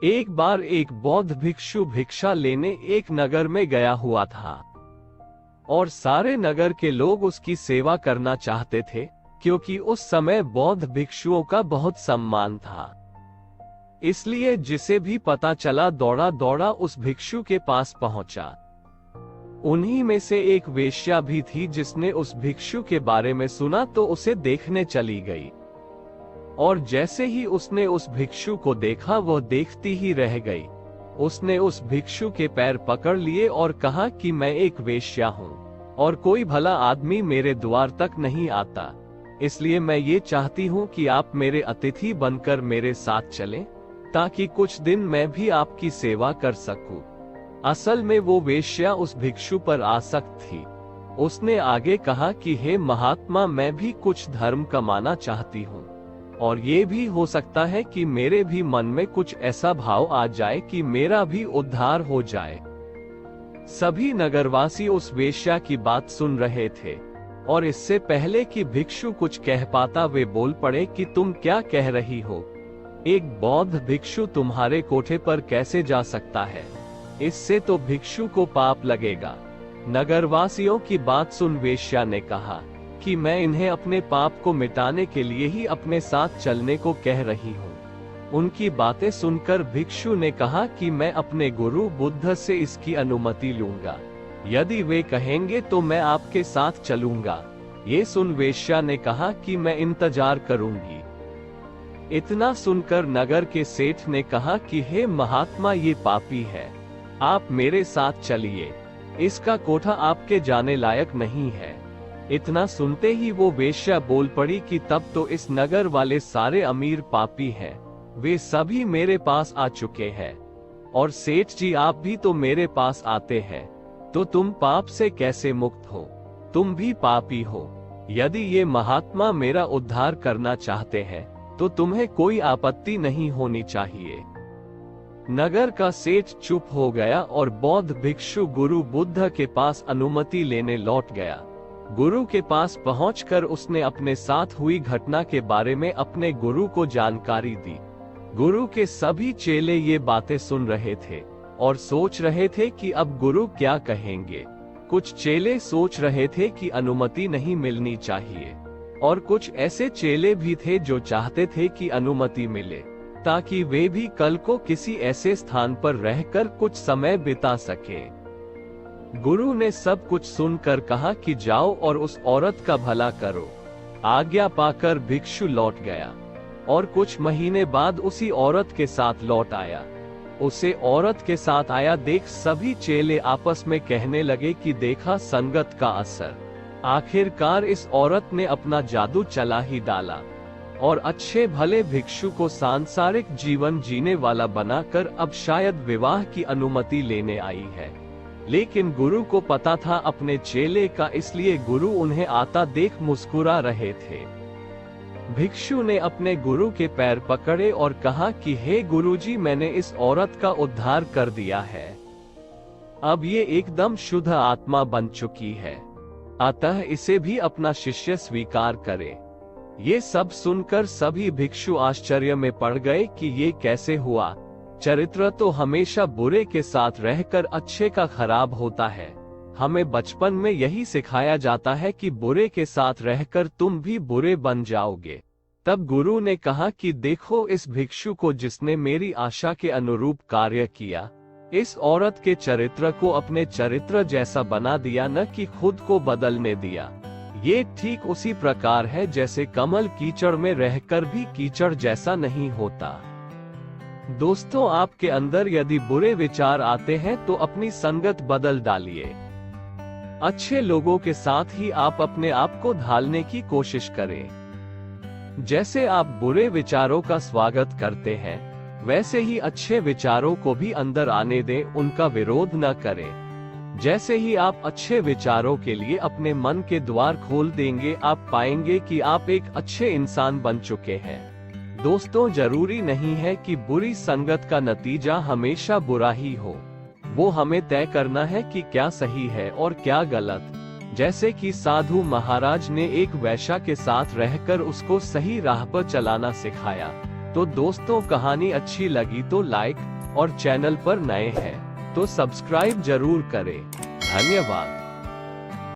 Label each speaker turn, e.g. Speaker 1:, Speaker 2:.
Speaker 1: एक बार एक बौद्ध भिक्षु भिक्षा लेने एक नगर में गया हुआ था और सारे नगर के लोग उसकी सेवा करना चाहते थे, क्योंकि उस समय बौद्ध भिक्षुओं का बहुत सम्मान था। इसलिए जिसे भी पता चला दौड़ा दौड़ा उस भिक्षु के पास पहुंचा। उन्हीं में से एक वेश्या भी थी जिसने उस भिक्षु के बारे में सुना तो उसे देखने चली गई, और जैसे ही उसने उस भिक्षु को देखा वह देखती ही रह गई। उसने उस भिक्षु के पैर पकड़ लिए और कहा कि मैं एक वेश्या हूँ और कोई भला आदमी मेरे द्वार तक नहीं आता, इसलिए मैं ये चाहती हूँ कि आप मेरे अतिथि बनकर मेरे साथ चलें, ताकि कुछ दिन मैं भी आपकी सेवा कर सकूं। असल में वो वेश्या उस भिक्षु पर आसक्त थी। उसने आगे कहा कि हे महात्मा, मैं भी कुछ धर्म कमाना चाहती हूँ, और ये भी हो सकता है कि मेरे भी मन में कुछ ऐसा भाव आ जाए कि मेरा भी उद्धार हो जाए। सभी नगरवासी उस वेश्या की बात सुन रहे थे, और इससे पहले कि भिक्षु कुछ कह पाता वे बोल पड़े कि तुम क्या कह रही हो? एक बौद्ध भिक्षु तुम्हारे कोठे पर कैसे जा सकता है? इससे तो भिक्षु को पाप लगेगा। नगरवासियों की बात सुन वेश्या ने कहा कि मैं इन्हें अपने पाप को मिटाने के लिए ही अपने साथ चलने को कह रही हूँ। उनकी बातें सुनकर भिक्षु ने कहा कि मैं अपने गुरु बुद्ध से इसकी अनुमति लूंगा, यदि वे कहेंगे तो मैं आपके साथ चलूंगा। ये सुन वेश्या ने कहा कि मैं इंतजार करूंगी। इतना सुनकर नगर के सेठ ने कहा कि हे महात्मा, ये पापी है, आप मेरे साथ चलिए, इसका कोठा आपके जाने लायक नहीं है। इतना सुनते ही वो वेश्या बोल पड़ी कि तब तो इस नगर वाले सारे अमीर पापी हैं, वे सभी मेरे पास आ चुके हैं, और सेठ जी आप भी तो मेरे पास आते हैं, तो तुम पाप से कैसे मुक्त हो? तुम भी पापी हो। यदि ये महात्मा मेरा उद्धार करना चाहते हैं तो तुम्हें कोई आपत्ति नहीं होनी चाहिए। नगर का सेठ चुप हो गया और बौद्ध भिक्षु गुरु बुद्ध के पास अनुमति लेने लौट गया। गुरु के पास पहुंचकर उसने अपने साथ हुई घटना के बारे में अपने गुरु को जानकारी दी। गुरु के सभी चेले ये बातें सुन रहे थे और सोच रहे थे कि अब गुरु क्या कहेंगे। कुछ चेले सोच रहे थे कि अनुमति नहीं मिलनी चाहिए, और कुछ ऐसे चेले भी थे जो चाहते थे कि अनुमति मिले, ताकि वे भी कल को किसी ऐसे स्थान पर रहकर कुछ समय बिता सके। गुरु ने सब कुछ सुनकर कहा कि जाओ और उस औरत का भला करो। आज्ञा पाकर भिक्षु लौट गया और कुछ महीने बाद उसी औरत के साथ लौट आया। उसे औरत के साथ आया देख सभी चेले आपस में कहने लगे कि देखा संगत का असर, आखिरकार इस औरत ने अपना जादू चला ही डाला और अच्छे भले भिक्षु को सांसारिक जीवन जीने वाला बनाकर अब शायद विवाह की अनुमति लेने आई है। लेकिन गुरु को पता था अपने चेले का, इसलिए गुरु उन्हें आता देख मुस्कुरा रहे थे। भिक्षु ने अपने गुरु के पैर पकड़े और कहा कि हे गुरुजी, मैंने इस औरत का उद्धार कर दिया है, अब ये एकदम शुद्ध आत्मा बन चुकी है, अतः इसे भी अपना शिष्य स्वीकार करे। ये सब सुनकर सभी भिक्षु आश्चर्य में पड़ गए कि ये कैसे हुआ। चरित्र तो हमेशा बुरे के साथ रहकर अच्छे का खराब होता है। हमें बचपन में यही सिखाया जाता है कि बुरे के साथ रहकर तुम भी बुरे बन जाओगे। तब गुरु ने कहा कि देखो इस भिक्षु को जिसने मेरी आशा के अनुरूप कार्य किया, इस औरत के चरित्र को अपने चरित्र जैसा बना दिया, न कि खुद को बदलने दिया। ये ठीक उसी प्रकार है जैसे कमल कीचड़ में रहकर भी कीचड़ जैसा नहीं होता। दोस्तों, आपके अंदर यदि बुरे विचार आते हैं तो अपनी संगत बदल डालिए। अच्छे लोगों के साथ ही आप अपने आप को ढालने की कोशिश करें। जैसे आप बुरे विचारों का स्वागत करते हैं, वैसे ही अच्छे विचारों को भी अंदर आने दें, उनका विरोध न करें। जैसे ही आप अच्छे विचारों के लिए अपने मन के द्वार खोल देंगे, आप पाएंगे कि आप एक अच्छे इंसान बन चुके हैं। दोस्तों, जरूरी नहीं है कि बुरी संगत का नतीजा हमेशा बुरा ही हो। वो हमें तय करना है कि क्या सही है और क्या गलत। जैसे कि साधु महाराज ने एक वैश्या के साथ रहकर उसको सही राह पर चलाना सिखाया। तो दोस्तों, कहानी अच्छी लगी तो लाइक और चैनल पर नए हैं तो सब्सक्राइब जरूर करें। धन्यवाद।